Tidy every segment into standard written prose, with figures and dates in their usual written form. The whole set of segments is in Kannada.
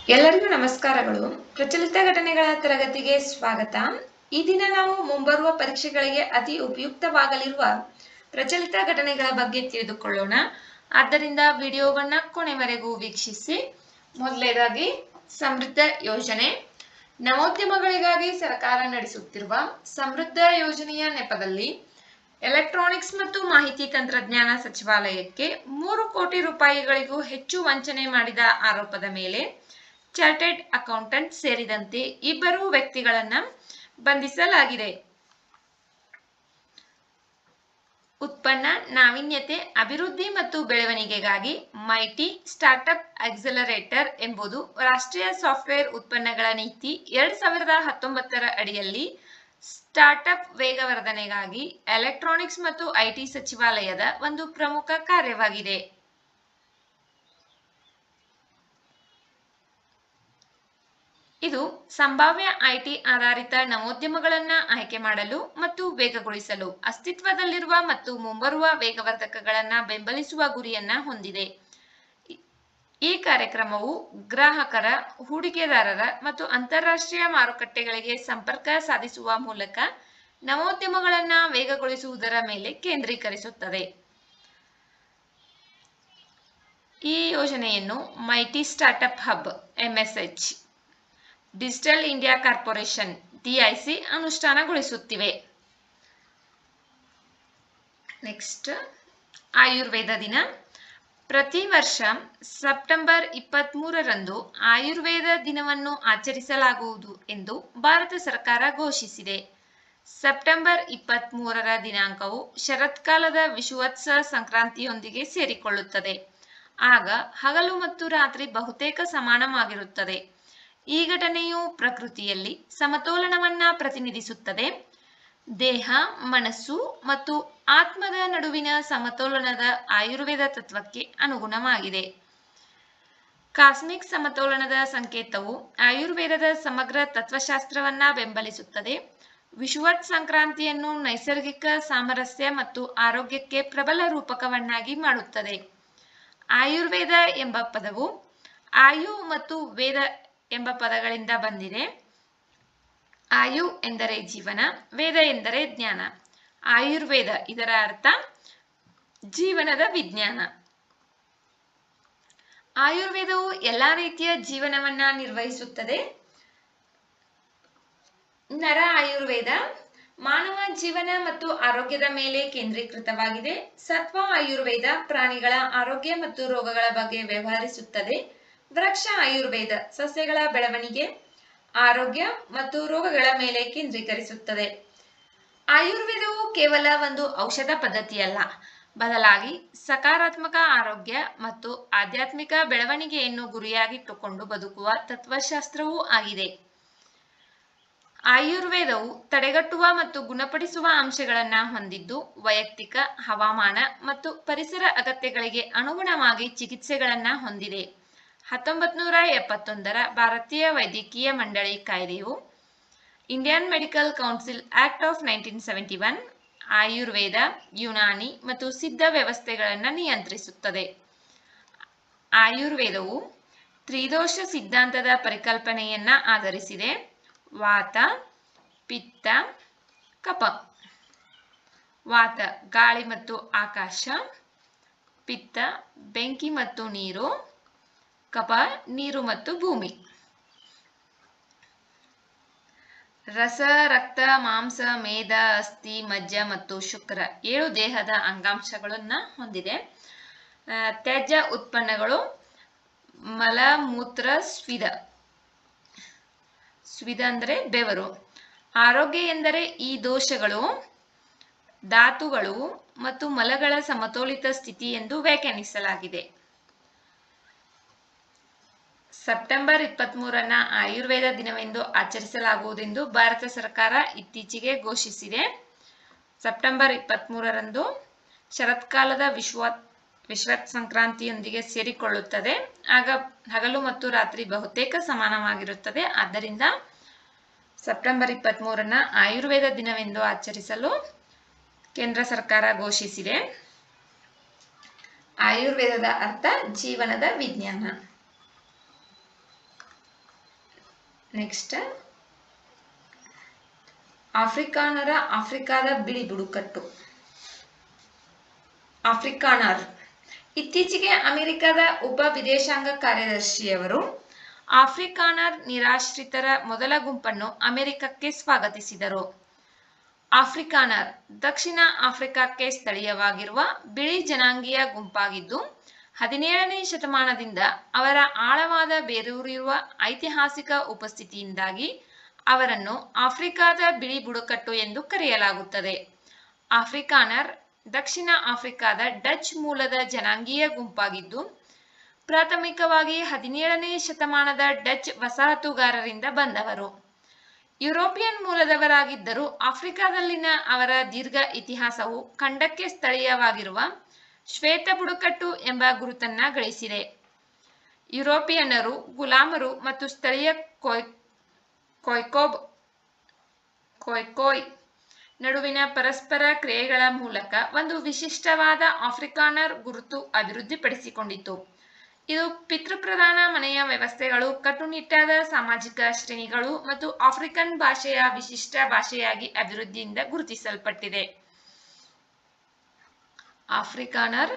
ಎಲ್ಲರಿಗೂ ನಮಸ್ಕಾರಗಳು. ಪ್ರಚಲಿತ ಘಟನೆಗಳ ತರಗತಿಗೆ ಸ್ವಾಗತ. ಈ ದಿನ ನಾವು ಮುಂಬರುವ ಪರೀಕ್ಷೆಗಳಿಗೆ ಅತಿ ಉಪಯುಕ್ತವಾಗಲಿರುವ ಪ್ರಚಲಿತ ಘಟನೆಗಳ ಬಗ್ಗೆ ತಿಳಿದುಕೊಳ್ಳೋಣ. ಆದ್ದರಿಂದ ವಿಡಿಯೋವನ್ನ ಕೊನೆವರೆಗೂ ವೀಕ್ಷಿಸಿ. ಮೊದಲನೇದಾಗಿ ಸಮೃದ್ಧ ಯೋಜನೆ. ನವೋದ್ಯಮಗಳಿಗಾಗಿ ಸರ್ಕಾರ ನಡೆಸುತ್ತಿರುವ ಸಮೃದ್ಧ ಯೋಜನೆಯ ನೆಪದಲ್ಲಿ ಎಲೆಕ್ಟ್ರಾನಿಕ್ಸ್ ಮತ್ತು ಮಾಹಿತಿ ತಂತ್ರಜ್ಞಾನ ಸಚಿವಾಲಯಕ್ಕೆ 3 ಕೋಟಿ ರೂಪಾಯಿಗಳಿಗೂ ಹೆಚ್ಚು ವಂಚನೆ ಮಾಡಿದ ಆರೋಪದ ಮೇಲೆ ಚಾರ್ಟೆಡ್ ಅಕೌಂಟೆಂಟ್ ಸೇರಿದಂತೆ 2 ವ್ಯಕ್ತಿಗಳನ್ನು ಬಂಧಿಸಲಾಗಿದೆ. ಉತ್ಪನ್ನ ನಾವೀನ್ಯತೆ ಅಭಿವೃದ್ಧಿ ಮತ್ತು ಬೆಳವಣಿಗೆಗಾಗಿ ಮೈಟಿ ಸ್ಟಾರ್ಟ್ಅಪ್ ಆಕ್ಸಲರೇಟರ್ ಎಂಬುದು ರಾಷ್ಟ್ರೀಯ ಸಾಫ್ಟ್ವೇರ್ ಉತ್ಪನ್ನಗಳ ನೀತಿ 2019ರ ಅಡಿಯಲ್ಲಿ ಸ್ಟಾರ್ಟ್ಅಪ್ ವೇಗವರ್ಧನೆಗಾಗಿ ಎಲೆಕ್ಟ್ರಾನಿಕ್ಸ್ ಮತ್ತು ಐಟಿ ಸಚಿವಾಲಯದ ಒಂದು ಪ್ರಮುಖ ಕಾರ್ಯವಾಗಿದೆ. ಇದು ಸಂಭಾವ್ಯ ಐಟಿ ಆಧಾರಿತ ನವೋದ್ಯಮಗಳನ್ನು ಆಯ್ಕೆ ಮಾಡಲು ಮತ್ತು ವೇಗಗೊಳಿಸಲು ಅಸ್ತಿತ್ವದಲ್ಲಿರುವ ಮತ್ತು ಮುಂಬರುವ ವೇಗವರ್ಧಕಗಳನ್ನು ಬೆಂಬಲಿಸುವ ಗುರಿಯನ್ನು ಹೊಂದಿದೆ. ಈ ಕಾರ್ಯಕ್ರಮವು ಗ್ರಾಹಕರ, ಹೂಡಿಕೆದಾರರ ಮತ್ತು ಅಂತಾರಾಷ್ಟ್ರೀಯ ಮಾರುಕಟ್ಟೆಗಳಿಗೆ ಸಂಪರ್ಕ ಸಾಧಿಸುವ ಮೂಲಕ ನವೋದ್ಯಮಗಳನ್ನು ವೇಗಗೊಳಿಸುವುದರ ಮೇಲೆ ಕೇಂದ್ರೀಕರಿಸುತ್ತದೆ. ಈ ಯೋಜನೆಯನ್ನು mighty startup hub MSH, digital India corporation DIC ಅನುಷ್ಠಾನಗೊಳಿಸುತ್ತಿವೆ. ನೆಕ್ಸ್ಟ್, ಆಯುರ್ವೇದ ದಿನ. ಪ್ರತಿ ವರ್ಷ ಸೆಪ್ಟೆಂಬರ್ 23ರಂದು ಆಯುರ್ವೇದ ದಿನವನ್ನು ಆಚರಿಸಲಾಗುವುದು ಎಂದು ಭಾರತ ಸರ್ಕಾರ ಘೋಷಿಸಿದೆ. ಸೆಪ್ಟೆಂಬರ್ 23ರ ದಿನಾಂಕವು ಶರತ್ಕಾಲದ ವಿಷುವತ್ಸ ಸಂಕ್ರಾಂತಿಯೊಂದಿಗೆ ಸೇರಿಕೊಳ್ಳುತ್ತದೆ. ಆಗ ಹಗಲು ಮತ್ತು ರಾತ್ರಿ ಬಹುತೇಕ ಸಮಾನವಾಗಿರುತ್ತದೆ. ಈ ಘಟನೆಯು ಪ್ರಕೃತಿಯಲ್ಲಿ ಸಮತೋಲನವನ್ನ ಪ್ರತಿನಿಧಿಸುತ್ತದೆ. ದೇಹ, ಮನಸ್ಸು ಮತ್ತು ಆತ್ಮದ ನಡುವಿನ ಸಮತೋಲನದ ಆಯುರ್ವೇದ ತತ್ವಕ್ಕೆ ಅನುಗುಣವಾಗಿದೆ. ಕಾಸ್ಮಿಕ್ ಸಮತೋಲನದ ಸಂಕೇತವು ಆಯುರ್ವೇದದ ಸಮಗ್ರ ತತ್ವಶಾಸ್ತ್ರವನ್ನ ಬೆಂಬಲಿಸುತ್ತದೆ. ವಿಷುವತ್ ಸಂಕ್ರಾಂತಿಯನ್ನು ನೈಸರ್ಗಿಕ ಸಾಮರಸ್ಯ ಮತ್ತು ಆರೋಗ್ಯಕ್ಕೆ ಪ್ರಬಲ ರೂಪಕವನ್ನಾಗಿ ಮಾಡುತ್ತದೆ. ಆಯುರ್ವೇದ ಎಂಬ ಪದವು ಆಯು ಮತ್ತು ವೇದ ಎಂಬ ಪದಗಳಿಂದ ಬಂದಿದೆ. ಆಯು ಎಂದರೆ ಜೀವನ, ವೇದ ಎಂದರೆ ಜ್ಞಾನ. ಆಯುರ್ವೇದ ಇದರ ಅರ್ಥ ಜೀವನದ ವಿಜ್ಞಾನ. ಆಯುರ್ವೇದವು ಎಲ್ಲಾ ರೀತಿಯ ಜೀವನವನ್ನ ನಿರ್ವಹಿಸುತ್ತದೆ. ನರ ಆಯುರ್ವೇದ ಮಾನವ ಜೀವನ ಮತ್ತು ಆರೋಗ್ಯದ ಮೇಲೆ ಕೇಂದ್ರೀಕೃತವಾಗಿದೆ. ಸತ್ವ ಆಯುರ್ವೇದ ಪ್ರಾಣಿಗಳ ಆರೋಗ್ಯ ಮತ್ತು ರೋಗಗಳ ಬಗ್ಗೆ ವ್ಯವಹರಿಸುತ್ತದೆ. ವೃಕ್ಷ ಆಯುರ್ವೇದ ಸಸ್ಯಗಳ ಬೆಳವಣಿಗೆ, ಆರೋಗ್ಯ ಮತ್ತು ರೋಗಗಳ ಮೇಲೆ ಕೇಂದ್ರೀಕರಿಸುತ್ತದೆ. ಆಯುರ್ವೇದವು ಕೇವಲ ಒಂದು ಔಷಧ ಪದ್ಧತಿಯಲ್ಲ, ಬದಲಾಗಿ ಸಕಾರಾತ್ಮಕ ಆರೋಗ್ಯ ಮತ್ತು ಆಧ್ಯಾತ್ಮಿಕ ಬೆಳವಣಿಗೆಯನ್ನು ಗುರಿಯಾಗಿಟ್ಟುಕೊಂಡು ಬದುಕುವ ತತ್ವಶಾಸ್ತ್ರವೂ ಆಗಿದೆ. ಆಯುರ್ವೇದವು ತಡೆಗಟ್ಟುವ ಮತ್ತು ಗುಣಪಡಿಸುವ ಅಂಶಗಳನ್ನು ಹೊಂದಿದ್ದು, ವೈಯಕ್ತಿಕ, ಹವಾಮಾನ ಮತ್ತು ಪರಿಸರ ಅಗತ್ಯಗಳಿಗೆ ಅನುಗುಣವಾಗಿ ಚಿಕಿತ್ಸೆಗಳನ್ನು ಹೊಂದಿದೆ. 1971ರ ಭಾರತೀಯ ವೈದ್ಯಕೀಯ ಮಂಡಳಿ ಕಾಯ್ದೆಯು Indian medical council act of 1971 Ayurveda, Unani ಮತ್ತು ಸಿದ್ಧ ವ್ಯವಸ್ಥೆಗಳನ್ನು ನಿಯಂತ್ರಿಸುತ್ತದೆ. ಆಯುರ್ವೇದವು ತ್ರಿದೋಷ ಸಿದ್ಧಾಂತದ ಪರಿಕಲ್ಪನೆಯನ್ನ ಆಧರಿಸಿದೆ. ವಾತ, ಪಿತ್ತ, ಕಫ. ವಾತ ಗಾಳಿ ಮತ್ತು ಆಕಾಶ, ಪಿತ್ತ ಬೆಂಕಿ ಮತ್ತು ನೀರು, ಕಫ ನೀರು ಮತ್ತು ಭೂಮಿ. ರಸ, ರಕ್ತ, ಮಾಂಸ, ಮೇದ, ಅಸ್ಥಿ, ಮಜ್ಜ ಮತ್ತು ಶುಕ್ರ 7 ದೇಹದ ಅಂಗಾಂಶಗಳನ್ನ ಹೊಂದಿದೆ. ತ್ಯಾಜ್ಯ ಉತ್ಪನ್ನಗಳು ಮಲ, ಮೂತ್ರ, ಸ್ವಿದ. ಸ್ವಿದ ಅಂದರೆ ಬೆವರು. ಆರೋಗ್ಯ ಎಂದರೆ ಈ ದೋಷಗಳು, ಧಾತುಗಳು ಮತ್ತು ಮಲಗಳ ಸಮತೋಲಿತ ಸ್ಥಿತಿ ಎಂದು ವ್ಯಾಖ್ಯಾನಿಸಲಾಗಿದೆ. ಸೆಪ್ಟೆಂಬರ್ 23ರನ್ನ ಆಯುರ್ವೇದ ದಿನವೆಂದು ಆಚರಿಸಲಾಗುವುದೆಂದು ಭಾರತ ಸರ್ಕಾರ ಇತ್ತೀಚೆಗೆ ಘೋಷಿಸಿದೆ. ಸೆಪ್ಟೆಂಬರ್ 23ರಂದು ಶರತ್ಕಾಲದ ವಿಷುವತ್ ಸಂಕ್ರಾಂತಿಯೊಂದಿಗೆ ಸೇರಿಕೊಳ್ಳುತ್ತದೆ. ಆಗ ಹಗಲು ಮತ್ತು ರಾತ್ರಿ ಬಹುತೇಕ ಸಮಾನವಾಗಿರುತ್ತದೆ. ಆದ್ದರಿಂದ ಸೆಪ್ಟೆಂಬರ್ 23ರನ್ನ ಆಯುರ್ವೇದ ದಿನವೆಂದು ಆಚರಿಸಲು ಕೇಂದ್ರ ಸರ್ಕಾರ ಘೋಷಿಸಿದೆ. ಆಯುರ್ವೇದದ ಅರ್ಥ ಜೀವನದ ವಿಜ್ಞಾನ. ನೆಕ್ಸ್ಟ್ ಆಫ್ರಿಕಾದ ಬಿಳಿ ಬುಡಕಟ್ಟು. ಆಫ್ರಿಕಾನರ್ ಇತ್ತೀಚೆಗೆ ಅಮೆರಿಕದ ಉಪ ವಿದೇಶಾಂಗ ಕಾರ್ಯದರ್ಶಿಯವರು ಆಫ್ರಿಕಾನರ್ ನಿರಾಶ್ರಿತರ ಮೊದಲ ಗುಂಪನ್ನು ಅಮೆರಿಕಕ್ಕೆ ಸ್ವಾಗತಿಸಿದರು. ಆಫ್ರಿಕಾನರ್ ದಕ್ಷಿಣ ಆಫ್ರಿಕಾಕ್ಕೆ ಸ್ಥಳೀಯವಾಗಿರುವ ಬಿಳಿ ಜನಾಂಗೀಯ ಗುಂಪಾಗಿದ್ದು 17ನೇ ಶತಮಾನದಿಂದ ಅವರ ಆಳವಾದ ಬೇರೂರಿರುವ ಐತಿಹಾಸಿಕ ಉಪಸ್ಥಿತಿಯಿಂದಾಗಿ ಅವರನ್ನು ಆಫ್ರಿಕಾದ ಬಿಳಿ ಬುಡಕಟ್ಟು ಎಂದು ಕರೆಯಲಾಗುತ್ತದೆ. ಆಫ್ರಿಕಾನರ್ ದಕ್ಷಿಣ ಆಫ್ರಿಕಾದ ಡಚ್ ಮೂಲದ ಜನಾಂಗೀಯ ಗುಂಪಾಗಿದ್ದು ಪ್ರಾಥಮಿಕವಾಗಿ 17ನೇ ಶತಮಾನದ ಡಚ್ ವಸಾಹತುಗಾರರಿಂದ ಬಂದವರು. ಯುರೋಪಿಯನ್ ಮೂಲದವರಾಗಿದ್ದರೂ ಆಫ್ರಿಕಾದಲ್ಲಿನ ಅವರ ದೀರ್ಘ ಇತಿಹಾಸವು ಖಂಡಕ್ಕೆ ಸ್ಥಳೀಯವಾಗಿರುವ ಶ್ವೇತ ಬುಡಕಟ್ಟು ಎಂಬ ಗುರುತನ್ನ ಗಳಿಸಿದೆ. ಯುರೋಪಿಯನ್ನರು ಗುಲಾಮರು ಮತ್ತು ಸ್ಥಳೀಯ ಕೊಯ್ಕೋಯ್ ನಡುವಿನ ಪರಸ್ಪರ ಕ್ರಿಯೆಗಳ ಮೂಲಕ ಒಂದು ವಿಶಿಷ್ಟವಾದ ಆಫ್ರಿಕಾನರ್ ಗುರುತು ಅಭಿವೃದ್ಧಿಪಡಿಸಿಕೊಂಡಿತು. ಇದು ಪಿತೃಪ್ರಧಾನ ಮನೆಯ ವ್ಯವಸ್ಥೆಗಳು, ಕಟ್ಟುನಿಟ್ಟಾದ ಸಾಮಾಜಿಕ ಶ್ರೇಣಿಗಳು ಮತ್ತು ಆಫ್ರಿಕನ್ ಭಾಷೆಯ ವಿಶಿಷ್ಟ ಭಾಷೆಯಾಗಿ ಅಭಿವೃದ್ಧಿಯಿಂದ ಗುರುತಿಸಲ್ಪಟ್ಟಿದೆ. ಆಫ್ರಿಕಾನರ್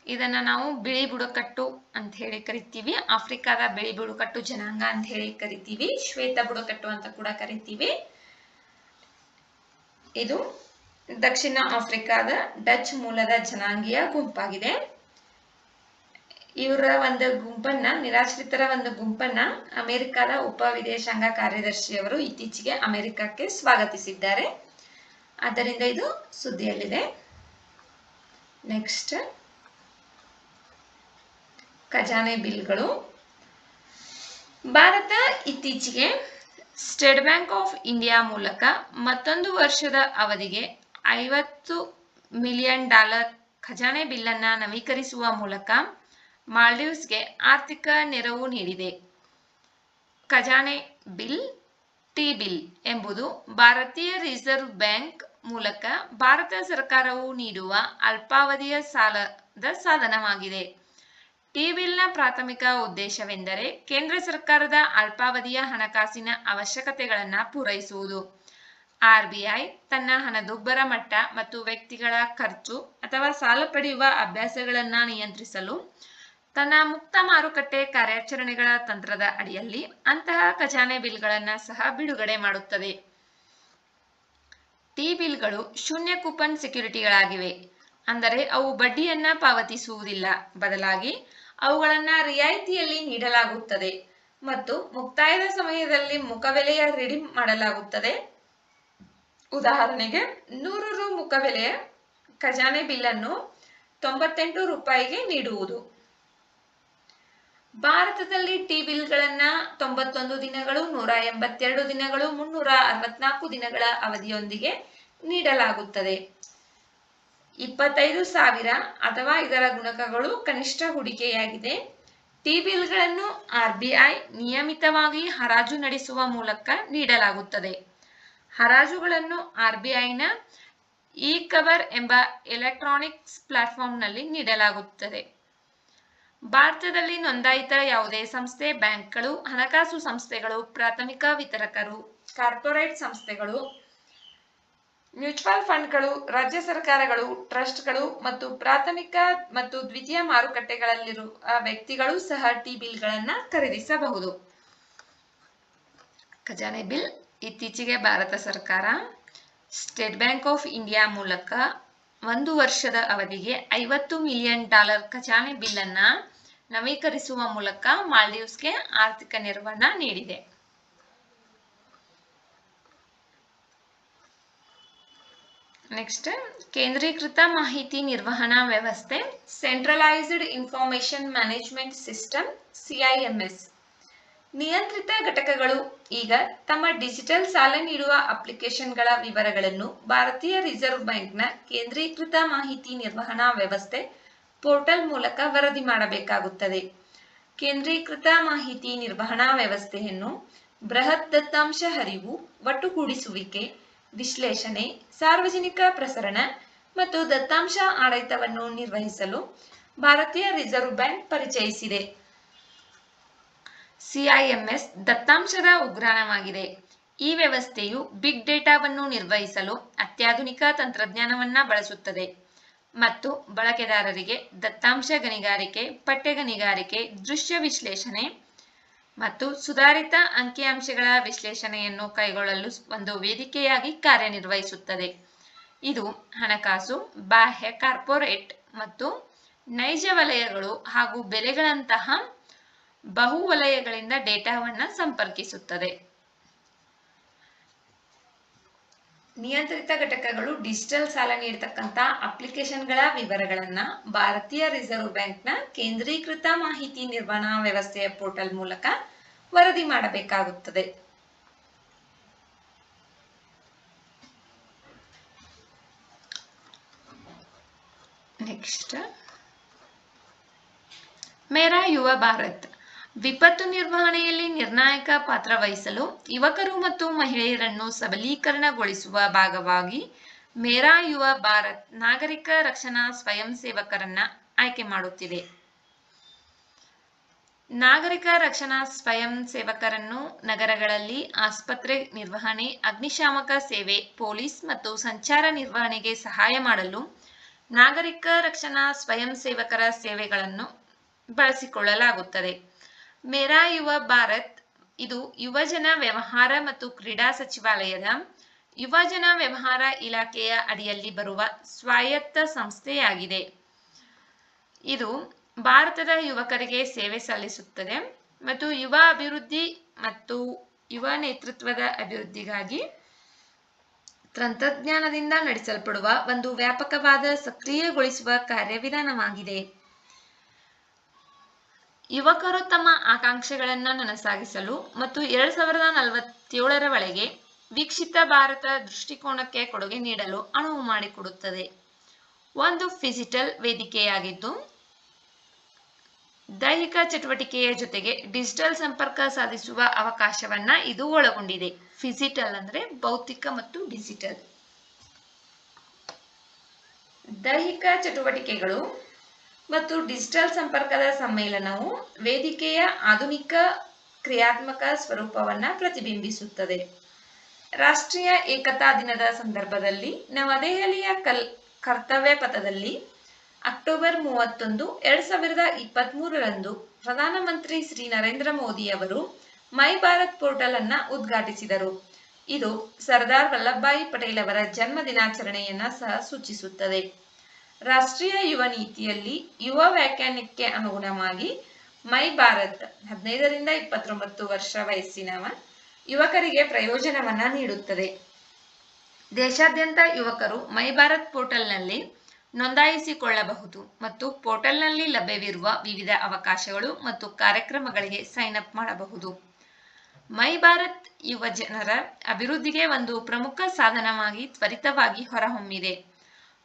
ಇದನ್ನ ನಾವು ಬಿಳಿ ಬುಡಕಟ್ಟು ಅಂತ ಹೇಳಿ ಕರಿತೀವಿ. ಆಫ್ರಿಕಾದ ಬಿಳಿ ಬುಡಕಟ್ಟು ಜನಾಂಗ ಅಂತ ಹೇಳಿ ಕರಿತೀವಿ. ಶ್ವೇತ ಬುಡಕಟ್ಟು ಅಂತ ಕೂಡ ಕರಿತೀವಿ. ಇದು ದಕ್ಷಿಣ ಆಫ್ರಿಕಾದ ಡಚ್ ಮೂಲದ ಜನಾಂಗೀಯ ಗುಂಪಾಗಿದೆ. ಇವರ ಒಂದು ಗುಂಪನ್ನ, ನಿರಾಶ್ರಿತರ ಒಂದು ಗುಂಪನ್ನ ಅಮೆರಿಕದ ಉಪ ವಿದೇಶಾಂಗ ಕಾರ್ಯದರ್ಶಿಯವರು ಇತ್ತೀಚೆಗೆ ಅಮೆರಿಕಕ್ಕೆ ಸ್ವಾಗತಿಸಿದ್ದಾರೆ. ಆದ್ದರಿಂದ ಇದು ಸುದ್ದಿಯಲ್ಲಿದೆ. ನೆಕ್ಸ್ಟ್ ಖಜಾನೆ ಬಿಲ್ಗಳು. ಭಾರತ ಇತ್ತೀಚೆಗೆ ಸ್ಟೇಟ್ ಬ್ಯಾಂಕ್ ಆಫ್ ಇಂಡಿಯಾ ಮೂಲಕ ಮತ್ತೊಂದು ವರ್ಷದ ಅವಧಿಗೆ $50 ಮಿಲಿಯನ್ ಖಜಾನೆ ಬಿಲ್ಲನ್ನು ನವೀಕರಿಸುವ ಮೂಲಕ ಮಾಲ್ಡೀವ್ಸ್ಗೆ ಆರ್ಥಿಕ ನೆರವು ನೀಡಿದೆ. ಖಜಾನೆ ಬಿಲ್ ಟಿ ಬಿಲ್ ಎಂಬುದು ಭಾರತೀಯ ರಿಸರ್ವ್ ಬ್ಯಾಂಕ್ ಮೂಲಕ ಭಾರತ ಸರ್ಕಾರವು ನೀಡುವ ಅಲ್ಪಾವಧಿಯ ಸಾಲದ ಸಾಧನವಾಗಿದೆ. ಟಿ ಬಿಲ್ನ ಪ್ರಾಥಮಿಕ ಉದ್ದೇಶವೆಂದರೆ ಕೇಂದ್ರ ಸರ್ಕಾರದ ಅಲ್ಪಾವಧಿಯ ಹಣಕಾಸಿನ ಅವಶ್ಯಕತೆಗಳನ್ನು ಪೂರೈಸುವುದು. ಆರ್ಬಿಐ ತನ್ನ ಹಣದುಬ್ಬರ ಮಟ್ಟ ಮತ್ತು ವ್ಯಕ್ತಿಗಳ ಖರ್ಚು ಅಥವಾ ಸಾಲ ಪಡೆಯುವ ಅಭ್ಯಾಸಗಳನ್ನು ನಿಯಂತ್ರಿಸಲು ತನ್ನ ಮುಕ್ತ ಮಾರುಕಟ್ಟೆ ಕಾರ್ಯಾಚರಣೆಗಳ ತಂತ್ರದ ಅಡಿಯಲ್ಲಿ ಅಂತಹ ಖಜಾನೆ ಬಿಲ್ಗಳನ್ನು ಸಹ ಬಿಡುಗಡೆ ಮಾಡುತ್ತದೆ. ಟಿ ಬಿಲ್ಗಳು ಶೂನ್ಯ ಕೂಪನ್ ಸೆಕ್ಯುರಿಟಿಗಳಾಗಿವೆ. ಅಂದರೆ ಅವು ಬಡ್ಡಿಯನ್ನ ಪಾವತಿಸುವುದಿಲ್ಲ, ಬದಲಾಗಿ ಅವುಗಳನ್ನು ರಿಯಾಯಿತಿಯಲ್ಲಿ ನೀಡಲಾಗುತ್ತದೆ ಮತ್ತು ಮುಕ್ತಾಯದ ಸಮಯದಲ್ಲಿ ಮುಖಬೆಲೆಯ ರಿಡೀಮ್ ಮಾಡಲಾಗುತ್ತದೆ. ಉದಾಹರಣೆಗೆ ₹100 ಮುಖಬೆಲೆಯ ಖಜಾನೆ ಬಿಲ್ಲನ್ನು ₹98 ನೀಡುವುದು. ಭಾರತದಲ್ಲಿ ಟಿ ಬಿಲ್ಗಳನ್ನ 91 ದಿನಗಳು, 182 ದಿನಗಳು, 364 ದಿನಗಳ ಅವಧಿಯೊಂದಿಗೆ ನೀಡಲಾಗುತ್ತದೆ. 25,000 ಅಥವಾ ಇದರ ಗುಣಕಗಳು ಕನಿಷ್ಠ ಹೂಡಿಕೆಯಾಗಿದೆ. ಟಿ ಬಿಲ್ಗಳನ್ನು ಆರ್ಬಿಐ ನಿಯಮಿತವಾಗಿ ಹರಾಜು ನಡೆಸುವ ಮೂಲಕ ನೀಡಲಾಗುತ್ತದೆ. ಹರಾಜುಗಳನ್ನು ಆರ್ಬಿಐನ ಇ-ಕವರ್ ಎಂಬ ಎಲೆಕ್ಟ್ರಾನಿಕ್ಸ್ ಪ್ಲಾಟ್ಫಾರ್ಮ್ನಲ್ಲಿ ನೀಡಲಾಗುತ್ತದೆ. ಭಾರತದಲ್ಲಿ ನೋಂದಾಯಿತ ಯಾವುದೇ ಸಂಸ್ಥೆ, ಬ್ಯಾಂಕ್ಗಳು, ಹಣಕಾಸು ಸಂಸ್ಥೆಗಳು, ಪ್ರಾಥಮಿಕ ವಿತರಕರು, ಕಾರ್ಪೊರೇಟ್ ಸಂಸ್ಥೆಗಳು, ಮ್ಯೂಚುವಲ್ ಫಂಡ್ಗಳು, ರಾಜ್ಯ ಸರ್ಕಾರಗಳು, ಟ್ರಸ್ಟ್ಗಳು ಮತ್ತು ಪ್ರಾಥಮಿಕ ಮತ್ತು ದ್ವಿತೀಯ ಮಾರುಕಟ್ಟೆಗಳಲ್ಲಿರುವ ವ್ಯಕ್ತಿಗಳು ಸಹ ಟಿ ಬಿಲ್ಗಳನ್ನು ಖರೀದಿಸಬಹುದು. ಖಜಾನೆ ಬಿಲ್ ಇತ್ತೀಚೆಗೆ ಭಾರತ ಸರ್ಕಾರ ಸ್ಟೇಟ್ ಬ್ಯಾಂಕ್ ಆಫ್ ಇಂಡಿಯಾ ಮೂಲಕ 1 ವರ್ಷದ ಅವಧಿಗೆ $50 ಮಿಲಿಯನ್ ಖಜಾನೆ ಬಿಲ್ಲನ್ನು ನವೀಕರಿಸುವ ಮೂಲಕ ಮಾಲ್ಡೀವ್ಸ್ಗೆ ಆರ್ಥಿಕ ನೆರವನ್ನ ನೀಡಿದೆ. ನೆಕ್ಸ್ಟ್ ಕೇಂದ್ರೀಕೃತ ಮಾಹಿತಿ ನಿರ್ವಹಣಾ ವ್ಯವಸ್ಥೆ, centralised information management system CIMS. ನಿಯಂತ್ರಿತ ಘಟಕಗಳು ಈಗ ತಮ್ಮ ಡಿಜಿಟಲ್ ಸಾಲ ನೀಡುವ ಅಪ್ಲಿಕೇಶನ್ಗಳ ವಿವರಗಳನ್ನು ಭಾರತೀಯ ರಿಸರ್ವ್ ಬ್ಯಾಂಕ್ನ ಕೇಂದ್ರೀಕೃತ ಮಾಹಿತಿ ನಿರ್ವಹಣಾ ವ್ಯವಸ್ಥೆ ಪೋರ್ಟಲ್ ಮೂಲಕ ವರದಿ ಮಾಡಬೇಕಾಗುತ್ತದೆ. ಕೇಂದ್ರೀಕೃತ ಮಾಹಿತಿ ನಿರ್ವಹಣಾ ವ್ಯವಸ್ಥೆಯನ್ನು ಬೃಹತ್ ದತ್ತಾಂಶ ಹರಿವು, ಒಟ್ಟುಗೂಡಿಸುವಿಕೆ, ವಿಶ್ಲೇಷಣೆ, ಸಾರ್ವಜನಿಕ ಪ್ರಸರಣ ಮತ್ತು ದತ್ತಾಂಶ ಆಡಳಿತವನ್ನು ನಿರ್ವಹಿಸಲು ಭಾರತೀಯ ರಿಸರ್ವ್ ಬ್ಯಾಂಕ್ ಪರಿಚಯಿಸಿದೆ. ಸಿಐಎಂಎಸ್ ದತ್ತಾಂಶದ ಉಗ್ರಾಣವಾಗಿದೆ. ಈ ವ್ಯವಸ್ಥೆಯು ಬಿಗ್ ಡೇಟಾವನ್ನು ನಿರ್ವಹಿಸಲು ಅತ್ಯಾಧುನಿಕ ತಂತ್ರಜ್ಞಾನವನ್ನು ಬಳಸುತ್ತದೆ ಮತ್ತು ಬಳಕೆದಾರರಿಗೆ ದತ್ತಾಂಶ ಗಣಿಗಾರಿಕೆ, ಪಠ್ಯ ಗಣಿಗಾರಿಕೆ, ದೃಶ್ಯ ವಿಶ್ಲೇಷಣೆ ಮತ್ತು ಸುಧಾರಿತ ಅಂಕಿಅಂಶಗಳ ವಿಶ್ಲೇಷಣೆಯನ್ನು ಕೈಗೊಳ್ಳಲು ಒಂದು ವೇದಿಕೆಯಾಗಿ ಕಾರ್ಯನಿರ್ವಹಿಸುತ್ತದೆ. ಇದು ಹಣಕಾಸು, ಬಾಹ್ಯ ಕಾರ್ಪೊರೇಟ್ ಮತ್ತು ನೈಜ ವಲಯಗಳು ಹಾಗೂ ಬೆಲೆಗಳಂತಹ ಬಹು ವಲಯಗಳಿಂದ ಡೇಟಾವನ್ನು ಸಂಪರ್ಕಿಸುತ್ತದೆ. ನಿಯಂತ್ರಿತ ಘಟಕಗಳು ಡಿಜಿಟಲ್ ಸಾಲ ನೀಡತಕ್ಕಂಥ ಅಪ್ಲಿಕೇಶನ್ಗಳ ವಿವರಗಳನ್ನು ಭಾರತೀಯ ರಿಸರ್ವ್ ಬ್ಯಾಂಕ್ನ ಕೇಂದ್ರೀಕೃತ ಮಾಹಿತಿ ನಿರ್ವಹಣಾ ವ್ಯವಸ್ಥೆಯ ಪೋರ್ಟಲ್ ಮೂಲಕ ವರದಿ ಮಾಡಬೇಕಾಗುತ್ತದೆ. ನೆಕ್ಸ್ಟ್, ಮೇರಾ ಯುವ ಭಾರತ್ ವಿಪತ್ತು ನಿರ್ವಹಣೆಯಲ್ಲಿ ನಿರ್ಣಾಯಕ ಪಾತ್ರ ವಹಿಸಲು ಯುವಕರು ಮತ್ತು ಮಹಿಳೆಯರನ್ನು ಸಬಲೀಕರಣಗೊಳಿಸುವ ಭಾಗವಾಗಿ ಮೇರಾ ಯುವ ಭಾರತ್ ನಾಗರಿಕ ರಕ್ಷಣಾ ಸ್ವಯಂ ಸೇವಕರನ್ನ ಆಯ್ಕೆ ಮಾಡುತ್ತಿದೆ. ನಾಗರಿಕ ರಕ್ಷಣಾ ಸ್ವಯಂ ಸೇವಕರನ್ನು ನಗರಗಳಲ್ಲಿ ಆಸ್ಪತ್ರೆ ನಿರ್ವಹಣೆ, ಅಗ್ನಿಶಾಮಕ ಸೇವೆ, ಪೊಲೀಸ್ ಮತ್ತು ಸಂಚಾರ ನಿರ್ವಹಣೆಗೆ ಸಹಾಯ ಮಾಡಲು ನಾಗರಿಕ ರಕ್ಷಣಾ ಸ್ವಯಂ ಸೇವಕರ ಸೇವೆಗಳನ್ನು ಬಳಸಿಕೊಳ್ಳಲಾಗುತ್ತದೆ. ಮೇರಾ ಯುವ ಭಾರತ್ ಇದು ಯುವಜನ ವ್ಯವಹಾರ ಮತ್ತು ಕ್ರೀಡಾ ಸಚಿವಾಲಯದ ಯುವಜನ ವ್ಯವಹಾರ ಇಲಾಖೆಯ ಅಡಿಯಲ್ಲಿ ಬರುವ ಸ್ವಾಯತ್ತ ಸಂಸ್ಥೆಯಾಗಿದೆ. ಇದು ಭಾರತದ ಯುವಕರಿಗೆ ಸೇವೆ ಸಲ್ಲಿಸುತ್ತದೆ ಮತ್ತು ಯುವ ಅಭಿವೃದ್ಧಿ ಮತ್ತು ಯುವ ನೇತೃತ್ವದ ಅಭಿವೃದ್ಧಿಗಾಗಿ ತಂತ್ರಜ್ಞಾನದಿಂದ ನಡೆಸಲ್ಪಡುವ ಒಂದು ವ್ಯಾಪಕವಾದ ಸಕ್ರಿಯಗೊಳಿಸುವ ಕಾರ್ಯವಿಧಾನವಾಗಿದೆ. ಯುವಕರು ತಮ್ಮ ಆಕಾಂಕ್ಷೆಗಳನ್ನು ನನಸಾಗಿಸಲು ಮತ್ತು 2047ರ ಒಳಗೆ ವಿಕಸಿತ ಭಾರತ ದೃಷ್ಟಿಕೋನಕ್ಕೆ ಕೊಡುಗೆ ನೀಡಲು ಅನುವು ಮಾಡಿಕೊಡುತ್ತದೆ. ಒಂದು ಡಿಜಿಟಲ್ ವೇದಿಕೆಯಾಗಿದ್ದು ದೈಹಿಕ ಚಟುವಟಿಕೆಯ ಜೊತೆಗೆ ಡಿಜಿಟಲ್ ಸಂಪರ್ಕ ಸಾಧಿಸುವ ಅವಕಾಶವನ್ನ ಇದು ಒಳಗೊಂಡಿದೆ. ಫಿಸಿಟಲ್ ಅಂದ್ರೆ ಭೌತಿಕ ಮತ್ತು ಡಿಜಿಟಲ್. ದೈಹಿಕ ಚಟುವಟಿಕೆಗಳು ಮತ್ತು ಡಿಜಿಟಲ್ ಸಂಪರ್ಕದ ಸಮ್ಮೇಳನವು ವೇದಿಕೆಯ ಆಧುನಿಕ ಕ್ರಿಯಾತ್ಮಕ ಸ್ವರೂಪವನ್ನು ಪ್ರತಿಬಿಂಬಿಸುತ್ತದೆ. ರಾಷ್ಟ್ರೀಯ ಏಕತಾ ದಿನದ ಸಂದರ್ಭದಲ್ಲಿ ನವದೆಹಲಿಯ ಕರ್ತವ್ಯ ಪಥದಲ್ಲಿ ಅಕ್ಟೋಬರ್ 31, 2023ರಂದು ಪ್ರಧಾನಮಂತ್ರಿ ಶ್ರೀ ನರೇಂದ್ರ ಮೋದಿ ಅವರು ಮೈ ಭಾರತ್ ಪೋರ್ಟಲ್ ಅನ್ನ ಉದ್ಘಾಟಿಸಿದರು. ಇದು ಸರ್ದಾರ್ ವಲ್ಲಭಭಾಯಿ ಪಟೇಲ್ ಅವರ ಜನ್ಮ ದಿನಾಚರಣೆಯನ್ನ ಸಹ ಸೂಚಿಸುತ್ತದೆ. ರಾಷ್ಟ್ರೀಯ ಯುವ ನೀತಿಯಲ್ಲಿ ಯುವ ವ್ಯಾಖ್ಯಾನಕ್ಕೆ ಅನುಗುಣವಾಗಿ ಮೈ ಭಾರತ್ 15ರಿಂದ 29 ವರ್ಷ ವಯಸ್ಸಿನ ಯುವಕರಿಗೆ ಪ್ರಯೋಜನವನ್ನ ನೀಡುತ್ತದೆ. ದೇಶಾದ್ಯಂತ ಯುವಕರು ಮೈ ಭಾರತ್ ಪೋರ್ಟಲ್ನಲ್ಲಿ ನೋಂದಾಯಿಸಿಕೊಳ್ಳಬಹುದು ಮತ್ತು ಪೋರ್ಟಲ್ನಲ್ಲಿ ಲಭ್ಯವಿರುವ ವಿವಿಧ ಅವಕಾಶಗಳು ಮತ್ತು ಕಾರ್ಯಕ್ರಮಗಳಿಗೆ ಸೈನ್ ಅಪ್ ಮಾಡಬಹುದು. ಮೈ ಭಾರತ್ ಯುವ ಜನರ ಅಭಿವೃದ್ಧಿಗೆ ಒಂದು ಪ್ರಮುಖ ಸಾಧನವಾಗಿ ತ್ವರಿತವಾಗಿ ಹೊರಹೊಮ್ಮಿದೆ.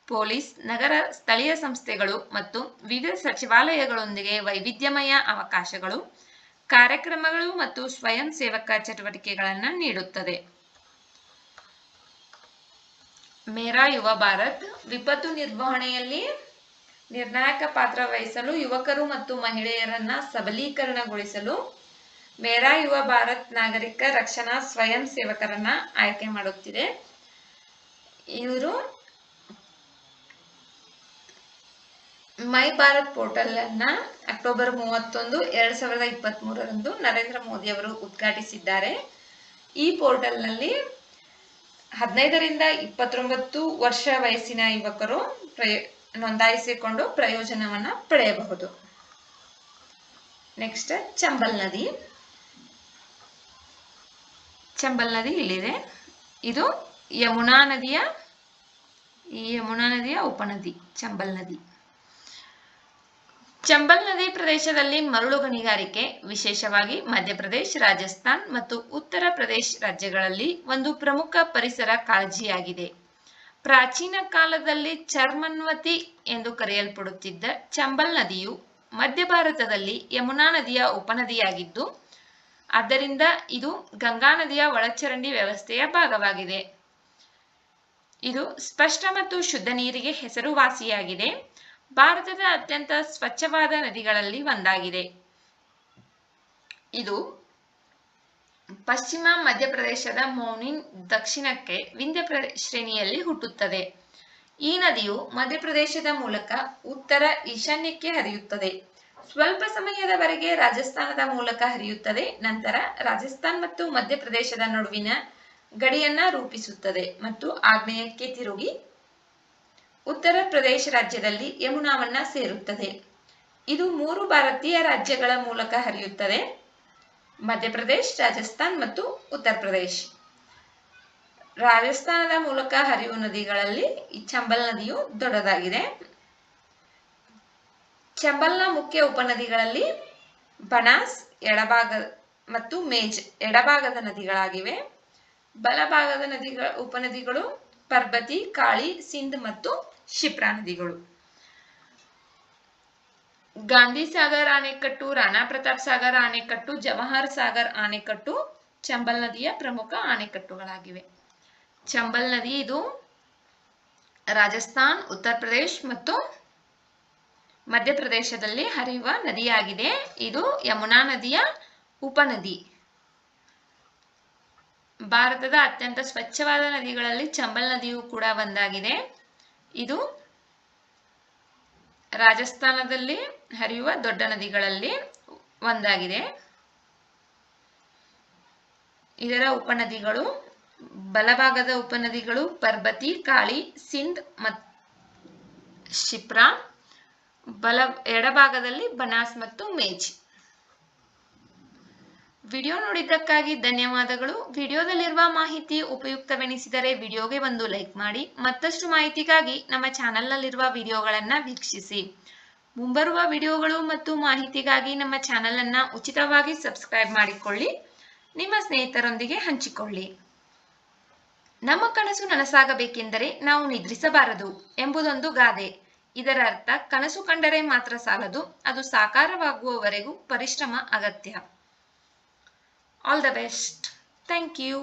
ಪೊಲೀಸ್, ನಗರ ಸ್ಥಳೀಯ ಸಂಸ್ಥೆಗಳು ಮತ್ತು ವಿವಿಧ ಸಚಿವಾಲಯಗಳೊಂದಿಗೆ ವೈವಿಧ್ಯಮಯ ಅವಕಾಶಗಳು, ಕಾರ್ಯಕ್ರಮಗಳು ಮತ್ತು ಸ್ವಯಂ ಸೇವಕ ಚಟುವಟಿಕೆಗಳನ್ನು ನೀಡುತ್ತದೆ. ಮೇರಾ ಯುವ ಭಾರತ್ ವಿಪತ್ತು ನಿರ್ವಹಣೆಯಲ್ಲಿ ನಿರ್ಣಾಯಕ ಪಾತ್ರ ವಹಿಸಲು ಯುವಕರು ಮತ್ತು ಮಹಿಳೆಯರನ್ನ ಸಬಲೀಕರಣಗೊಳಿಸಲು ಮೇರಾ ಯುವ ಭಾರತ್ ನಾಗರಿಕ ರಕ್ಷಣಾ ಸ್ವಯಂ ಸೇವಕರನ್ನ ಆಯ್ಕೆ ಮಾಡುತ್ತಿದೆ. ಇವರು ಮೈ ಭಾರತ್ ಪೋರ್ಟಲ್ ಅನ್ನ ಅಕ್ಟೋಬರ್ 31, 2023ರಂದು ನರೇಂದ್ರ ಮೋದಿ ಅವರು ಉದ್ಘಾಟಿಸಿದ್ದಾರೆ. ಈ ಪೋರ್ಟಲ್ ನಲ್ಲಿ 15ರಿಂದ 29 ವರ್ಷ ವಯಸ್ಸಿನ ಯುವಕರು ನೋಂದಾಯಿಸಿಕೊಂಡು ಪ್ರಯೋಜನವನ್ನ ಪಡೆಯಬಹುದು. ನೆಕ್ಸ್ಟ್, ಚಂಬಲ್ ನದಿ. ಚಂಬಲ್ ನದಿ ಇಲ್ಲಿದೆ. ಇದು ಯಮುನಾ ನದಿಯ ಉಪನದಿ ಚಂಬಲ್ ನದಿ. ಚಂಬಲ್ ನದಿ ಪ್ರದೇಶದಲ್ಲಿ ಮರಳು ಗಣಿಗಾರಿಕೆ, ವಿಶೇಷವಾಗಿ ಮಧ್ಯಪ್ರದೇಶ, ರಾಜಸ್ಥಾನ್ ಮತ್ತು ಉತ್ತರ ಪ್ರದೇಶ ರಾಜ್ಯಗಳಲ್ಲಿ ಒಂದು ಪ್ರಮುಖ ಪರಿಸರ ಕಾಳಜಿಯಾಗಿದೆ. ಪ್ರಾಚೀನ ಕಾಲದಲ್ಲಿ ಚರ್ಮನ್ವತಿ ಎಂದು ಕರೆಯಲ್ಪಡುತ್ತಿದ್ದ ಚಂಬಲ್ ನದಿಯು ಮಧ್ಯ ಭಾರತದಲ್ಲಿ ಯಮುನಾ ನದಿಯ ಉಪನದಿಯಾಗಿದ್ದು, ಆದ್ದರಿಂದ ಇದು ಗಂಗಾ ನದಿಯ ಒಳಚರಂಡಿ ವ್ಯವಸ್ಥೆಯ ಭಾಗವಾಗಿದೆ. ಇದು ಸ್ಪಷ್ಟ ಮತ್ತು ಶುದ್ಧ ನೀರಿಗೆ ಹೆಸರುವಾಸಿಯಾಗಿದೆ. ಭಾರತದ ಅತ್ಯಂತ ಸ್ವಚ್ಛವಾದ ನದಿಗಳಲ್ಲಿ ಒಂದಾಗಿದೆ. ಇದು ಪಶ್ಚಿಮ ಮಧ್ಯಪ್ರದೇಶದ ಮೌನಿನ್ ದಕ್ಷಿಣಕ್ಕೆ ವಿಂಧ್ಯ ಶ್ರೇಣಿಯಲ್ಲಿ ಹುಟ್ಟುತ್ತದೆ. ಈ ನದಿಯು ಮಧ್ಯಪ್ರದೇಶದ ಮೂಲಕ ಉತ್ತರ ಈಶಾನ್ಯಕ್ಕೆ ಹರಿಯುತ್ತದೆ. ಸ್ವಲ್ಪ ಸಮಯದವರೆಗೆ ರಾಜಸ್ಥಾನದ ಮೂಲಕ ಹರಿಯುತ್ತದೆ. ನಂತರ ರಾಜಸ್ಥಾನ್ ಮತ್ತು ಮಧ್ಯಪ್ರದೇಶದ ನಡುವಿನ ಗಡಿಯನ್ನ ರೂಪಿಸುತ್ತದೆ ಮತ್ತು ಆಗ್ನೇಯಕ್ಕೆ ತಿರುಗಿ ಉತ್ತರ ಪ್ರದೇಶ ರಾಜ್ಯದಲ್ಲಿ ಯಮುನಾವನ್ನ ಸೇರುತ್ತದೆ. ಇದು 3 ಭಾರತೀಯ ರಾಜ್ಯಗಳ ಮೂಲಕ ಹರಿಯುತ್ತದೆ: ಮಧ್ಯಪ್ರದೇಶ್, ರಾಜಸ್ಥಾನ್ ಮತ್ತು ಉತ್ತರ ಪ್ರದೇಶ್. ರಾಜಸ್ಥಾನದ ಮೂಲಕ ಹರಿಯುವ ನದಿಗಳಲ್ಲಿ ಈ ಚಂಬಲ್ ನದಿಯು ದೊಡ್ಡದಾಗಿದೆ. ಚಂಬಲ್ನ ಮುಖ್ಯ ಉಪನದಿಗಳಲ್ಲಿ ಬನಾಸ್ ಎಡಭಾಗ ಮತ್ತು ಮೇಜ್ ಎಡಭಾಗದ ನದಿಗಳಾಗಿವೆ. ಬಲಭಾಗದ ಉಪನದಿಗಳು ಪರ್ಬತಿ, ಕಾಳಿ, ಸಿಂಧ್ ಮತ್ತು ಶಿಪ್ರಾ ನದಿಗಳು. ಗಾಂಧಿ ಸಾಗರ್ ಅಣೆಕಟ್ಟು, ರಾಣಾ ಪ್ರತಾಪ್ ಸಾಗರ್ ಅಣೆಕಟ್ಟು, ಜವಾಹರ್ ಸಾಗರ್ ಅಣೆಕಟ್ಟು ಚಂಬಲ್ ನದಿಯ ಪ್ರಮುಖ ಅಣೆಕಟ್ಟುಗಳಾಗಿವೆ. ಚಂಬಲ್ ನದಿ ಇದು ರಾಜಸ್ಥಾನ್, ಉತ್ತರ ಪ್ರದೇಶ್ ಮತ್ತು ಮಧ್ಯಪ್ರದೇಶದಲ್ಲಿ ಹರಿಯುವ ನದಿಯಾಗಿದೆ. ಇದು ಯಮುನಾ ನದಿಯ ಉಪನದಿ. ಭಾರತದ ಅತ್ಯಂತ ಸ್ವಚ್ಛವಾದ ನದಿಗಳಲ್ಲಿ ಚಂಬಲ್ ನದಿಯು ಕೂಡ ಒಂದಾಗಿದೆ. ಇದು ರಾಜಸ್ಥಾನದಲ್ಲಿ ಹರಿಯುವ ದೊಡ್ಡ ನದಿಗಳಲ್ಲಿ ಒಂದಾಗಿದೆ. ಇದರ ಉಪನದಿಗಳು ಬಲಭಾಗದ ಉಪನದಿಗಳು ಪರ್ಬತಿ, ಕಾಳಿ, ಸಿಂಧ್ ಮತ್ತು ಶಿಪ್ರಾ. ಎಡಭಾಗದಲ್ಲಿ ಬನಾಸ್ ಮತ್ತು ಮೇಜ್. ವಿಡಿಯೋ ನೋಡಿದ್ದಕ್ಕಾಗಿ ಧನ್ಯವಾದಗಳು. ವಿಡಿಯೋದಲ್ಲಿರುವ ಮಾಹಿತಿ ಉಪಯುಕ್ತವೆನಿಸಿದರೆ ವಿಡಿಯೋಗೆ ಒಂದು ಲೈಕ್ ಮಾಡಿ. ಮತ್ತಷ್ಟು ಮಾಹಿತಿಗಾಗಿ ನಮ್ಮ ಚಾನೆಲ್ನಲ್ಲಿರುವ ವಿಡಿಯೋಗಳನ್ನು ವೀಕ್ಷಿಸಿ. ಮುಂಬರುವ ವಿಡಿಯೋಗಳು ಮತ್ತು ಮಾಹಿತಿಗಾಗಿ ನಮ್ಮ ಚಾನೆಲ್ ಅನ್ನು ಉಚಿತವಾಗಿ ಸಬ್ಸ್ಕ್ರೈಬ್ ಮಾಡಿಕೊಳ್ಳಿ. ನಿಮ್ಮ ಸ್ನೇಹಿತರೊಂದಿಗೆ ಹಂಚಿಕೊಳ್ಳಿ. ನಮ್ಮ ಕನಸು ನನಸಾಗಬೇಕೆಂದರೆ ನಾವು ನಿದ್ರಿಸಬಾರದು ಎಂಬುದೊಂದು ಗಾದೆ. ಇದರ ಅರ್ಥ ಕನಸು ಕಂಡರೆ ಮಾತ್ರ ಸಾಲದು, ಅದು ಸಾಕಾರವಾಗುವವರೆಗೂ ಪರಿಶ್ರಮ ಅಗತ್ಯ. All the best. Thank you.